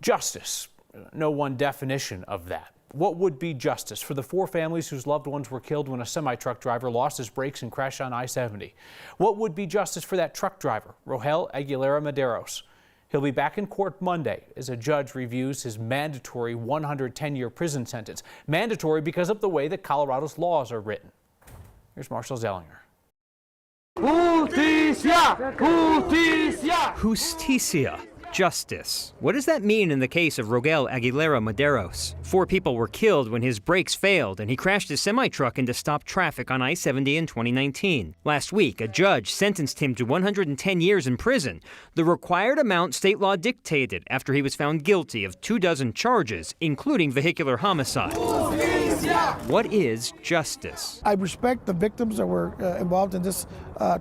Justice. No one definition of that. What would be justice for the 4 families whose loved ones were killed when a semi-truck driver lost his brakes and crashed on I-70? What would be justice for that truck driver, Rogelio Aguilera Maderos? He'll be back in court Monday as a judge reviews his mandatory 110-year prison sentence. Mandatory because of the way that Colorado's laws are written. Here's Marshall Zellinger. Justicia! Justicia! Justicia. Justice. What does that mean in the case of Rogelio Aguilera Maderos? 4 people were killed when his brakes failed and he crashed his semi-truck into stopped traffic on I-70 in 2019. Last week, a judge sentenced him to 110 years in prison, the required amount state law dictated after he was found guilty of 24 charges, including vehicular homicide. What is justice? I respect the victims that were involved in this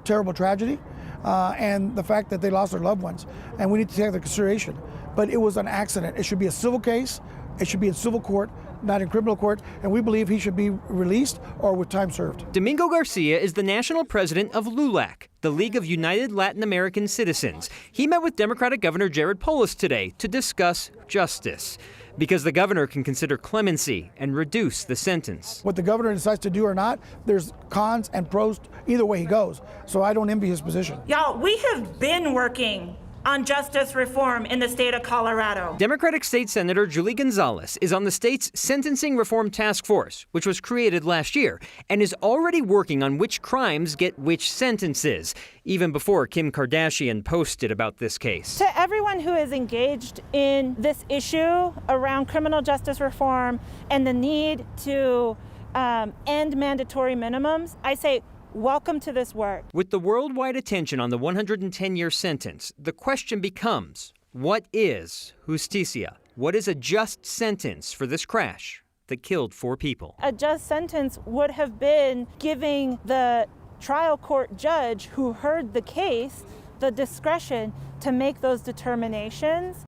terrible tragedy. And the fact that they lost their loved ones, and we need to take that into consideration. But it was an accident. It should be a civil case. It should be in civil court, not in criminal court, and we believe he should be released or with time served. Domingo Garcia is the national president of LULAC, the League of United Latin American Citizens. He met with Democratic Governor Jared Polis today to discuss justice, because the governor can consider clemency and reduce the sentence. What the governor decides to do or not, there's cons and pros either way he goes. So I don't envy his position. Y'all, we have been working on justice reform in the state of Colorado. Democratic State Senator Julie Gonzalez is on the state's Sentencing Reform Task Force, which was created last year, and is already working on which crimes get which sentences, even before Kim Kardashian posted about this case. To everyone who is engaged in this issue around criminal justice reform and the need to end mandatory minimums, I say, welcome to this work. With the worldwide attention on the 110-year sentence, the question becomes, what is justicia? What is a just sentence for this crash that killed 4 people? A just sentence would have been giving the trial court judge who heard the case the discretion to make those determinations.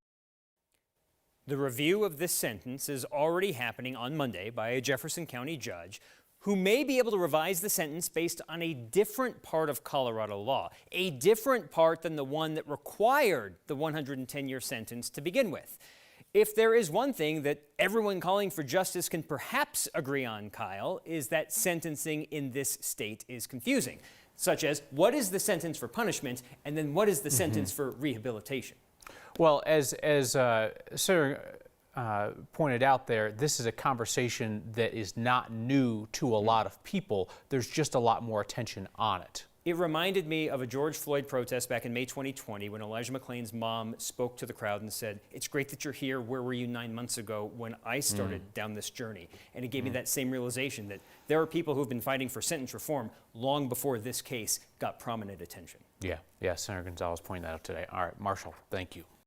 The review of this sentence is already happening on Monday by a Jefferson County judge who may be able to revise the sentence based on a different part of Colorado law, a different part than the one that required the 110-year sentence to begin with. If there is one thing that everyone calling for justice can perhaps agree on, Kyle, is that sentencing in this state is confusing, such as what is the sentence for punishment and then what is the sentence for rehabilitation? Well, as Senator pointed out there, this is a conversation that is not new to a lot of people. There's just a lot more attention on it. It reminded me of a George Floyd protest back in May 2020 when Elijah McClain's mom spoke to the crowd and said, "It's great that you're here. Where were you 9 months ago when I started down this journey?" And it gave me that same realization that there are people who've been fighting for sentence reform long before this case got prominent attention. Yeah, Senator Gonzalez pointed that out today. All right, Marshall, thank you.